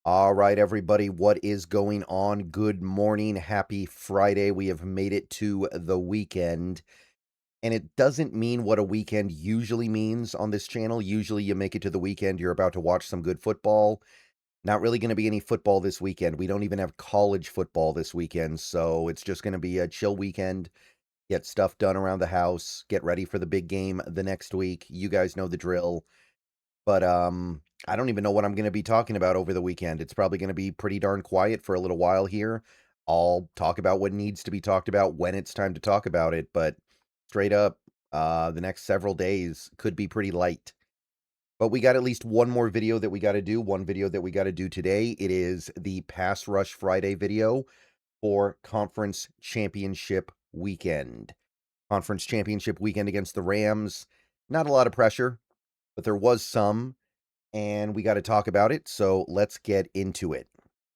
All right, everybody, what is going on? Good morning. Happy Friday. We have made it to the weekend, and it doesn't mean what a weekend usually means on this channel. Usually, you make it to the weekend, you're about to watch some good football. Not really going to be any football this weekend. We don't even have college football this weekend, so it's just going to be a chill weekend. Get stuff done around the house, get ready for the big game the next week. You guys know the drill. But, I don't even know what I'm gonna be talking about over the weekend. It's probably gonna be pretty darn quiet for a little while here. I'll talk about what needs to be talked about when it's time to talk about it, but straight up, the next several days could be pretty light. But we got at least one more video that we gotta do, one video that we gotta do today. It is the Pass Rush Friday video for Conference Championship Weekend. Conference Championship Weekend against the Rams. Not a lot of pressure, but there was some, and we got to talk about it, so let's get into it.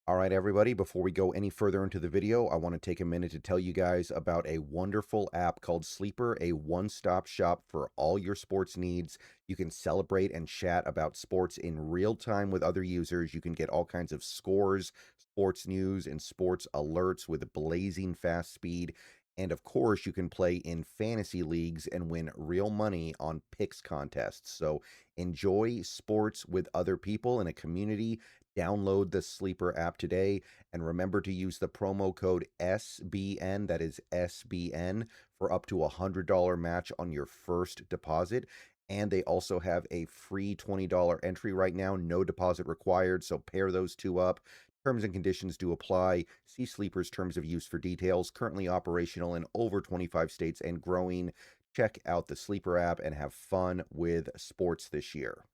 All right, everybody, before we go any further into the video, I want to take a minute to tell you guys about a wonderful app called Sleeper, a one-stop shop for all your sports needs. You can celebrate and chat about sports in real time with other users. You can get all kinds of scores, sports news, and sports alerts with blazing fast speed. And of course, you can play in fantasy leagues and win real money on picks contests. So enjoy sports with other people in a community. Download the Sleeper app today, and remember to use the promo code SBN, that is SBN, for up to a $100 match on your first deposit. And they also have a free $20 entry right now, no deposit required, so pair those two up. Terms and conditions do apply. See Sleeper's terms of use for details. Currently operational in over 25 states and growing. Check out the Sleeper app and have fun with sports this year.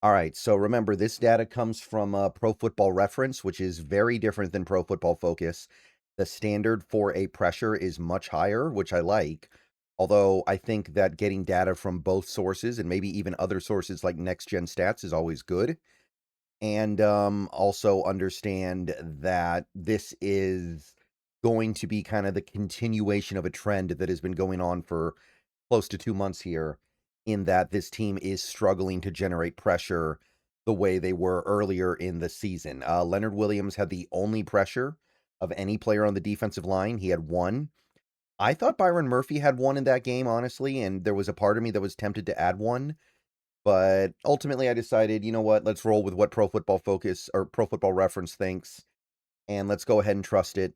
All right, so remember, this data comes from Pro Football Reference, which is very different than Pro Football Focus. The standard for a pressure is much higher, which I like. Although I think that getting data from both sources and maybe even other sources like Next Gen Stats is always good. And also understand that this is going to be kind of the continuation of a trend that has been going on for close to 2 months here, in that this team is struggling to generate pressure the way they were earlier in the season. Leonard Williams had the only pressure of any player on the defensive line. He had one. I thought Byron Murphy had one in that game, honestly, and there was a part of me that was tempted to add one. But ultimately, I decided, you know what, let's roll with what Pro Football Focus or Pro Football Reference thinks, and let's go ahead and trust it,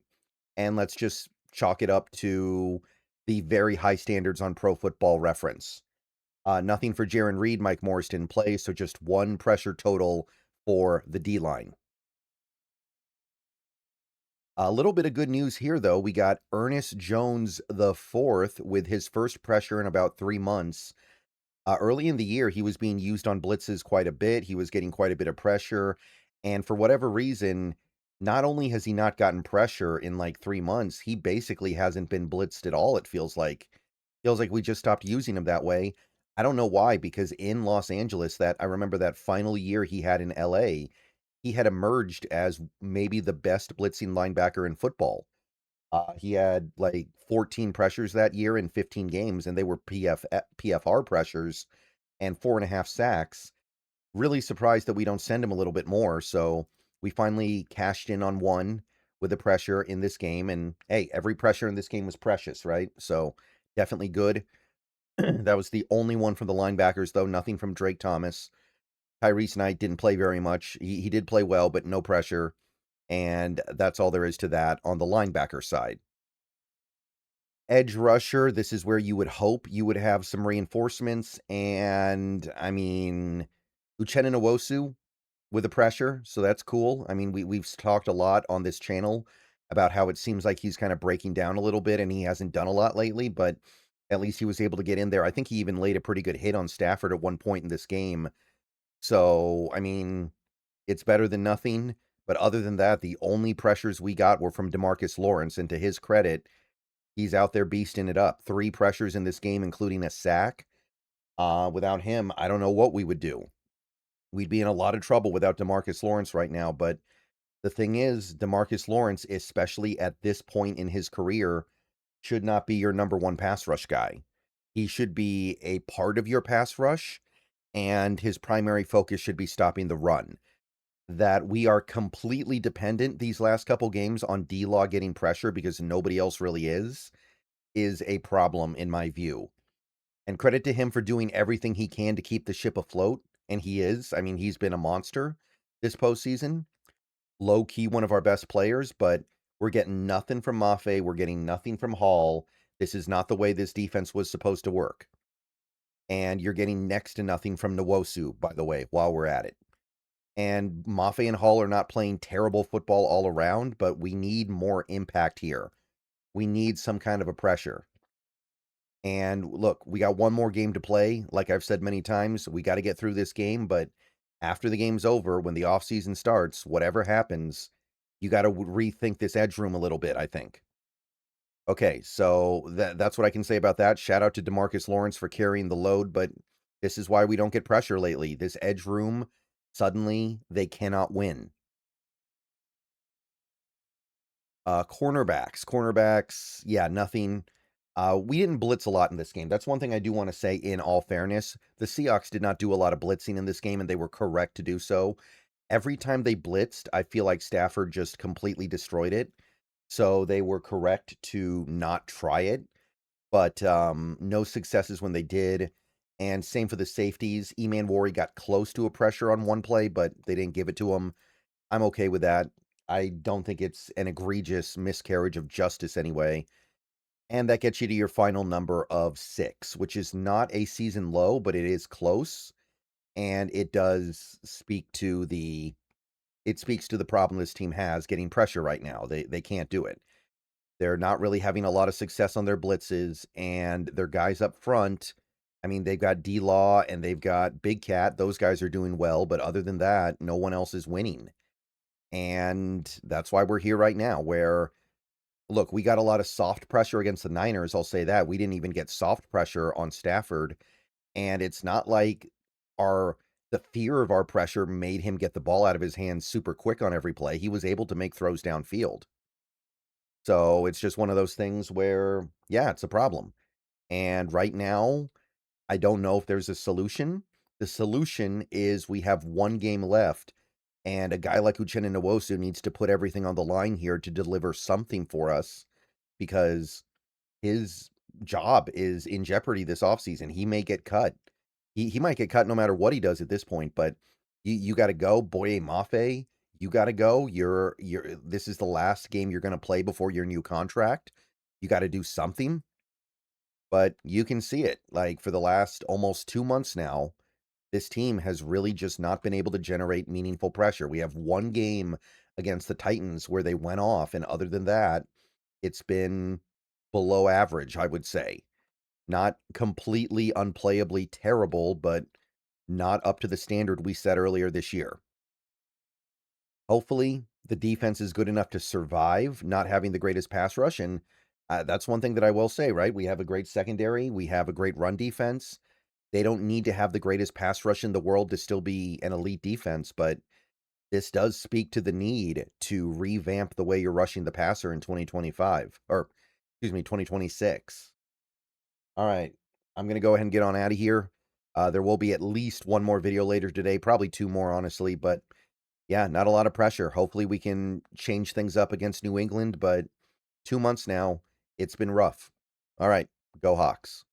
and let's just chalk it up to the very high standards on Pro Football Reference. Nothing for Jaron Reed, Mike Morris didn't play, so just one pressure total for the D-line. A little bit of good news here, though. We got Ernest Jones the fourth with his first pressure in about 3 months. Early in the year, he was being used on blitzes quite a bit. He was getting quite a bit of pressure. And for whatever reason, not only has he not gotten pressure in like 3 months, he basically hasn't been blitzed at all, it feels like. Feels like we just stopped using him that way. I don't know why, because in Los Angeles, that I remember that final year he had in LA, he had emerged as maybe the best blitzing linebacker in football. He had like 14 pressures that year in 15 games, and they were PFR pressures and 4.5 sacks. Really surprised that we don't send him a little bit more. So we finally cashed in on one with the pressure in this game. And hey, every pressure in this game was precious, right? So definitely good. That was the only one from the linebackers, though. Nothing from Drake Thomas. Tyrese Knight didn't play very much. He did play well, but no pressure. And that's all there is to that on the linebacker side. Edge rusher, this is where you would hope you would have some reinforcements. And I mean, Uchenna Nwosu with the pressure, so that's cool. I mean, we've talked a lot on this channel about how it seems like he's kind of breaking down a little bit and he hasn't done a lot lately, but at least he was able to get in there. I think he even laid a pretty good hit on Stafford at one point in this game. So, I mean, it's better than nothing. But other than that, the only pressures we got were from DeMarcus Lawrence. And to his credit, he's out there beasting it up. 3 pressures in this game, including a sack. Without him, I don't know what we would do. We'd be in a lot of trouble without DeMarcus Lawrence right now. But the thing is, DeMarcus Lawrence, especially at this point in his career, should not be your number one pass rush guy. He should be a part of your pass rush, and his primary focus should be stopping the run. that we are completely dependent these last couple games on D-Law getting pressure because nobody else really is a problem in my view. And credit to him for doing everything he can to keep the ship afloat, and he is. I mean, he's been a monster this postseason. Low-key one of our best players, but we're getting nothing from Mafe, we're getting nothing from Hall. This is not the way this defense was supposed to work. And you're getting next to nothing from Nwosu, by the way, while we're at it. And Mafe and Hall are not playing terrible football all around, but we need more impact here. We need some kind of a pressure. And look, we got one more game to play. Like I've said many times, we got to get through this game, but after the game's over, when the offseason starts, whatever happens, you got to rethink this edge room a little bit, I think. Okay, so that's what I can say about that. Shout out to DeMarcus Lawrence for carrying the load, but this is why we don't get pressure lately. This edge room, suddenly, they cannot win. Cornerbacks, yeah, nothing. We didn't blitz a lot in this game. That's one thing I do want to say in all fairness. The Seahawks did not do a lot of blitzing in this game, and they were correct to do so. Every time they blitzed, I feel like Stafford just completely destroyed it. So they were correct to not try it, but no successes when they did. And same for the safeties. Eman Wari got close to a pressure on one play, but they didn't give it to him. I'm okay with that. I don't think it's an egregious miscarriage of justice anyway. And that gets you to your final number of 6, which is not a season low, but it is close. And it does speak to the problem this team has getting pressure right now. They can't do it. They're not really having a lot of success on their blitzes, and their guys up front, I mean, they've got D-Law and they've got Big Cat. Those guys are doing well, but other than that, no one else is winning. And that's why we're here right now, where, look, we got a lot of soft pressure against the Niners, I'll say that. We didn't even get soft pressure on Stafford, and it's not like the fear of our pressure made him get the ball out of his hands super quick on every play. He was able to make throws downfield. So it's just one of those things where, yeah, it's a problem. And right now, I don't know if there's a solution. The solution is we have one game left, and a guy like Uchenna Nwosu needs to put everything on the line here to deliver something for us because his job is in jeopardy this offseason. He may get cut. He might get cut no matter what he does at this point, but you got to go. Boye Mafe, you got to go. This is the last game you're going to play before your new contract. You got to do something. But you can see it. Like for the last almost 2 months now, this team has really just not been able to generate meaningful pressure. We have one game against the Titans where they went off, and other than that, it's been below average, I would say. Not completely unplayably terrible, but not up to the standard we set earlier this year. Hopefully, the defense is good enough to survive not having the greatest pass rush, and that's one thing that I will say, right? We have a great secondary. We have a great run defense. They don't need to have the greatest pass rush in the world to still be an elite defense, but this does speak to the need to revamp the way you're rushing the passer in 2025, or excuse me, 2026. All right, I'm going to go ahead and get on out of here. There will be at least one more video later today, probably 2 more, honestly, but yeah, not a lot of pressure. Hopefully we can change things up against New England, but 2 months now, it's been rough. All right, go Hawks.